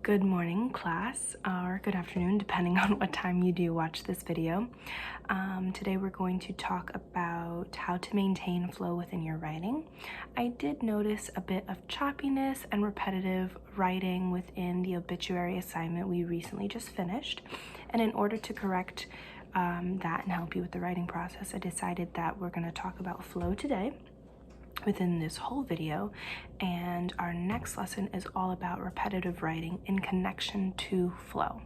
Good morning, class, or good afternoon, depending on what time you do watch this video. Today we're going to talk about how to maintain flow within your writing. I did notice a bit of choppiness and repetitive writing within the obituary assignment we recently just finished, and in order to correct that and help you with the writing process, I decided that we're going to talk about flow today within this whole video, and our next lesson is all about repetitive writing in connection to flow.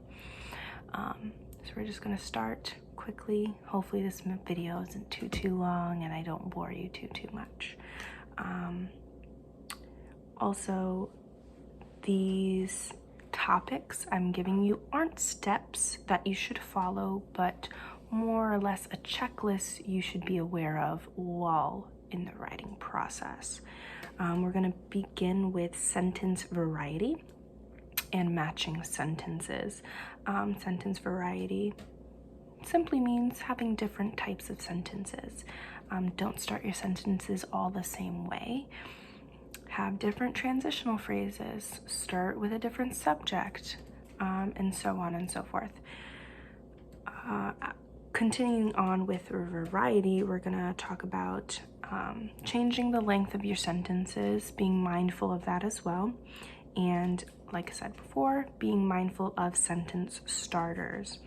So we're just going to start quickly. Hopefully this video isn't too long and I don't bore you too much. Also, these topics I'm giving you aren't steps that you should follow, but more or less a checklist you should be aware of while in the writing process. We're going to begin with sentence variety and matching sentences. Sentence variety simply means having different types of sentences. Don't start your sentences all the same way. Have different transitional phrases, start with a different subject, and so on and so forth. Continuing on with variety, we're going to talk about changing the length of your sentences, being mindful of that as well, and like I said before, being mindful of sentence starters.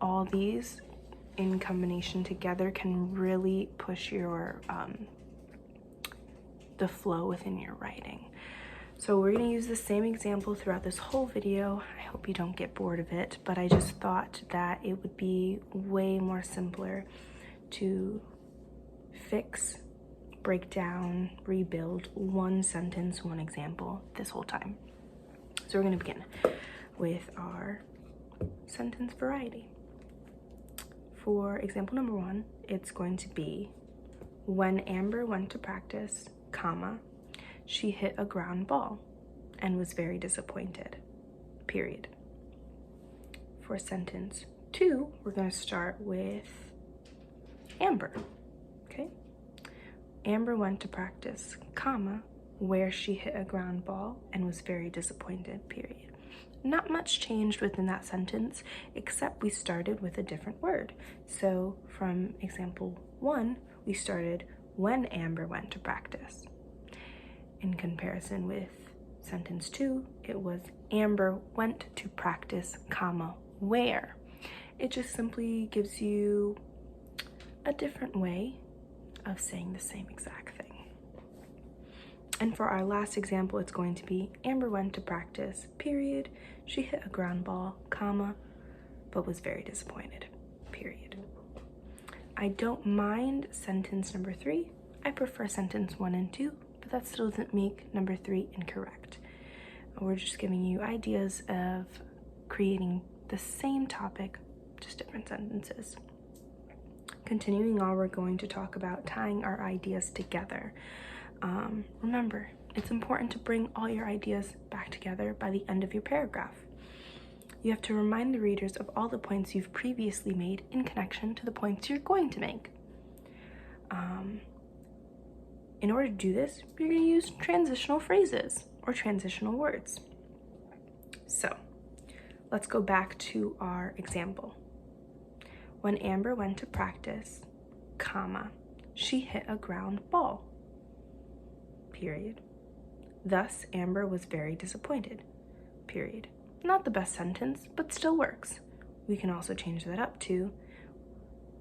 All these in combination together can really push your the flow within your writing. So we're going to use the same example throughout this whole video. I hope you don't get bored of it, but I just thought that it would be way more simpler to fix, break down, rebuild one sentence, one example this whole time. So we're going to begin with our sentence variety. For example number 1, it's going to be, when Amber went to practice, comma, she hit a ground ball and was very disappointed, period. For sentence 2, we're going to start with Amber, okay? Amber went to practice, comma, where she hit a ground ball and was very disappointed, period. Not much changed within that sentence, except we started with a different word. So from example 1, we started when Amber went to practice. In comparison with sentence 2, it was Amber went to practice, comma, where. It just simply gives you a different way of saying the same exact thing. And for our last example, it's going to be Amber went to practice, period. She hit a ground ball, comma, but was very disappointed, period. I don't mind sentence number 3. I prefer sentence 1 and 2, but that still doesn't make number 3 incorrect. We're just giving you ideas of creating the same topic, just different sentences. Continuing on, we're going to talk about tying our ideas together. Remember, it's important to bring all your ideas back together by the end of your paragraph. You have to remind the readers of all the points you've previously made in connection to the points you're going to make. In order to do this, you're going to use transitional phrases or transitional words. So, let's go back to our example. When Amber went to practice, comma, she hit a ground ball, period. Thus, Amber was very disappointed, period. Not the best sentence, but still works. We can also change that up to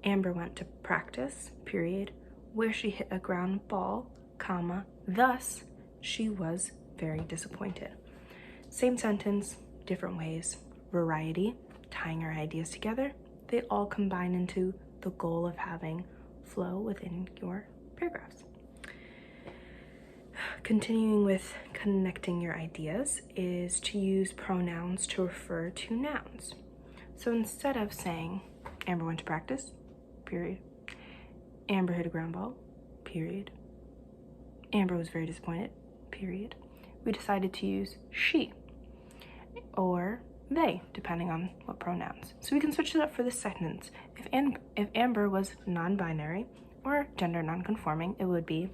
Amber went to practice, period, where she hit a ground ball, comma, thus she was very disappointed. Same sentence, different ways. Variety, tying our ideas together, they all combine into the goal of having flow within your paragraphs. Continuing with connecting your ideas is to use pronouns to refer to nouns. So instead of saying, Amber went to practice, period, Amber hit a ground ball, period, Amber was very disappointed, period, we decided to use she or they, depending on what pronouns. So we can switch it up for this sentence. If Amber was non-binary or gender non-conforming, it would be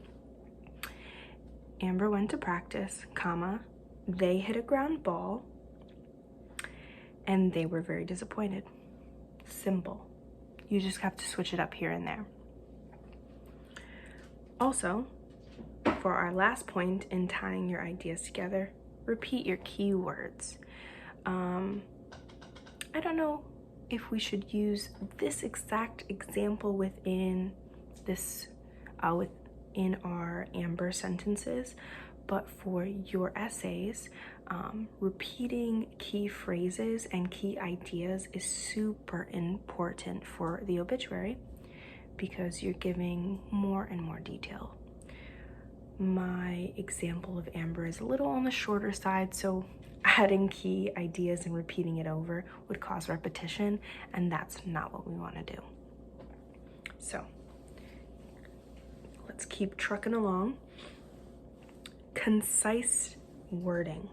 Amber went to practice, comma, they hit a ground ball and they were very disappointed. Simple. You just have to switch it up here and there. Also, for our last point in tying your ideas together, repeat your keywords. I don't know if we should use this exact example within this, within our Amber sentences, but for your essays, repeating key phrases and key ideas is super important for the obituary because you're giving more and more detail. My example of Amber is a little on the shorter side, so adding key ideas and repeating it over would cause repetition, and that's not what we want to do. So let's keep trucking along. Concise wording.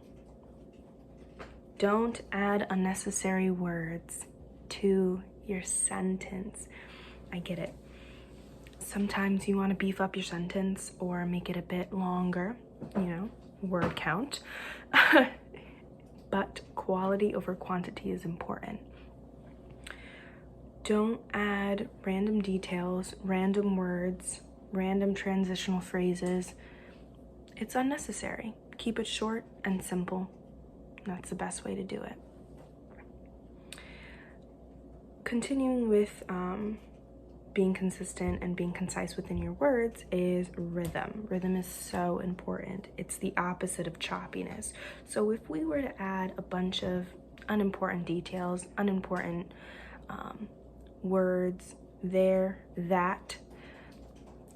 Don't add unnecessary words to your sentence. I get it. Sometimes you want to beef up your sentence or make it a bit longer, word count. But quality over quantity is important. Don't add random details, random words, random transitional phrases. It's unnecessary. Keep it short and simple. That's the best way to do it. Continuing with being consistent and being concise within your words is rhythm. Rhythm is so important. It's the opposite of choppiness. So if we were to add a bunch of unimportant details, unimportant words, there, that,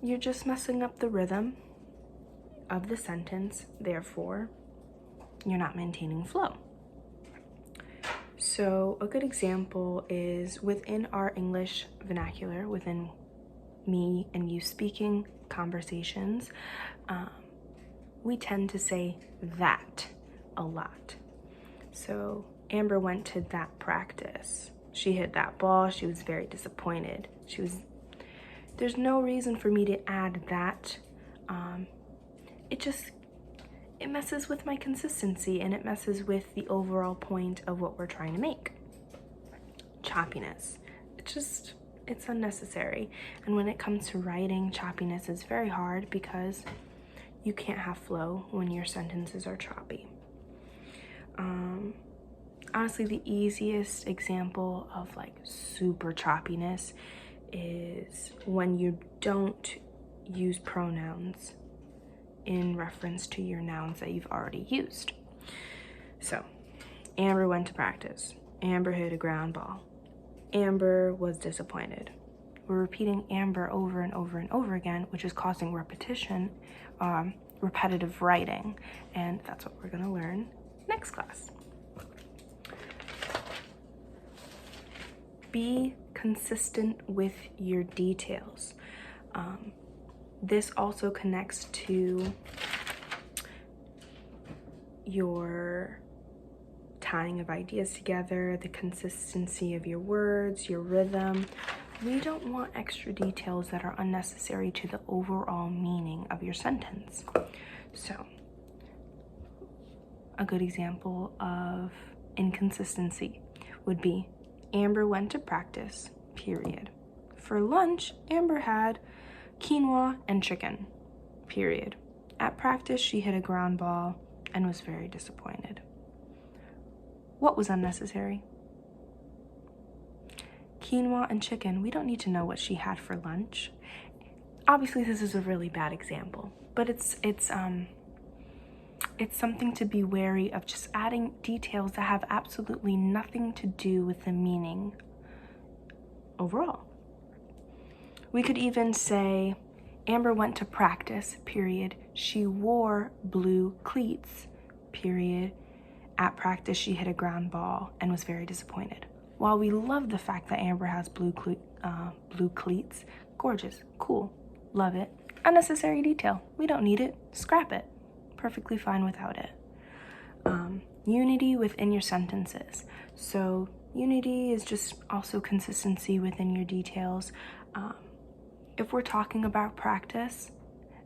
you're just messing up the rhythm of the sentence. Therefore, you're not maintaining flow. So a good example is within our English vernacular, within me and you speaking conversations, we tend to say that a lot. So Amber went to that practice. She hit that ball. She was very disappointed. There's no reason for me to add that. It messes with my consistency and it messes with the overall point of what we're trying to make. Choppiness. It's unnecessary. And when it comes to writing, choppiness is very hard because you can't have flow when your sentences are choppy. Honestly, the easiest example of like super choppiness is when you don't use pronouns in reference to your nouns that you've already used. So, Amber went to practice. Amber hit a ground ball. Amber was disappointed. We're repeating Amber over and over and over again, which is causing repetition, repetitive writing, and that's what we're gonna learn next class. Be consistent with your details. This also connects to your tying of ideas together, the consistency of your words, your rhythm. We don't want extra details that are unnecessary to the overall meaning of your sentence. So, a good example of inconsistency would be Amber went to practice, period. For lunch, Amber had quinoa and chicken, period. At practice, she hit a ground ball and was very disappointed. What was unnecessary? Quinoa and chicken. We don't need to know what she had for lunch. Obviously, this is a really bad example, but it's something to be wary of, just adding details that have absolutely nothing to do with the meaning overall. We could even say, Amber went to practice, period. She wore blue cleats, period. At practice, she hit a ground ball and was very disappointed. While we love the fact that Amber has blue cleats, gorgeous, cool, love it. Unnecessary detail. We don't need it. Scrap it. Perfectly fine without it. Unity within your sentences. So unity is just also consistency within your details. If we're talking about practice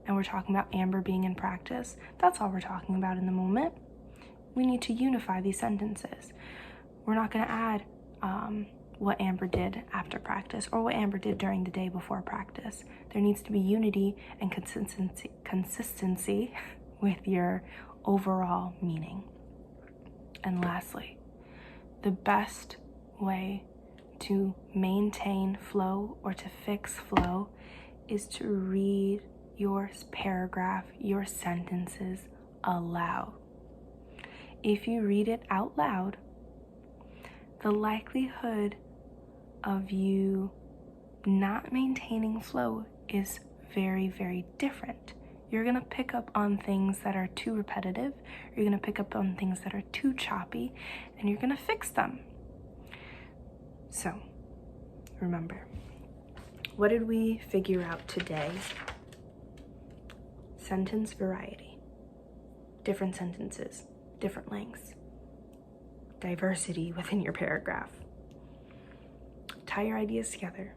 and we're talking about Amber being in practice, that's all we're talking about in the moment. we need to unify these sentences. We're not going to add what Amber did after practice or what Amber did during the day before practice. There needs to be unity and consistency with your overall meaning. And lastly, the best way to maintain flow or to fix flow is to read your paragraph, your sentences aloud. If you read it out loud, the likelihood of you not maintaining flow is very, very different. You're gonna pick up on things that are too repetitive, you're gonna pick up on things that are too choppy, and you're gonna fix them. So, remember, what did we figure out today? Sentence variety. Different sentences, different lengths. Diversity within your paragraph. Tie your ideas together.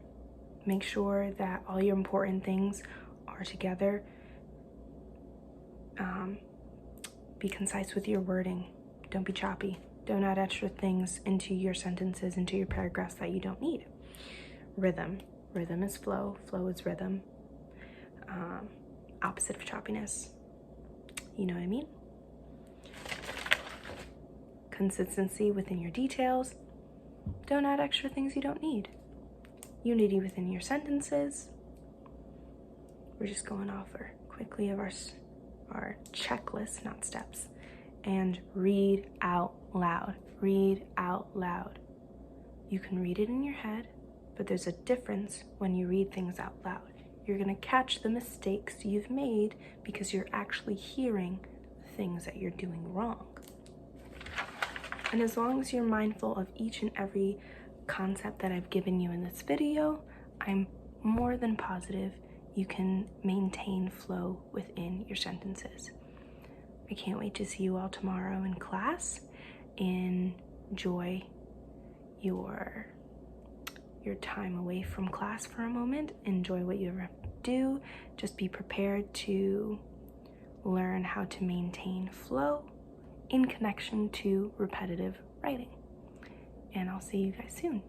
Make sure that all your important things are together. Be concise with your wording. Don't be choppy. Don't add extra things into your sentences, into your paragraphs that you don't need. Rhythm. Rhythm is flow. Flow is rhythm. Opposite of choppiness. You know what I mean? Consistency within your details. Don't add extra things you don't need. Unity within your sentences. We're just going over quickly of our checklist, not steps. And read out loud. Read out loud. You can read it in your head, but there's a difference when you read things out loud. You're gonna catch the mistakes you've made because you're actually hearing the things that you're doing wrong. And as long as you're mindful of each and every concept that I've given you in this video, I'm more than positive you can maintain flow within your sentences. I can't wait to see you all tomorrow in class. Enjoy your time away from class for a moment. Enjoy what you ever do. Just be prepared to learn how to maintain flow in connection to repetitive writing. And I'll see you guys soon.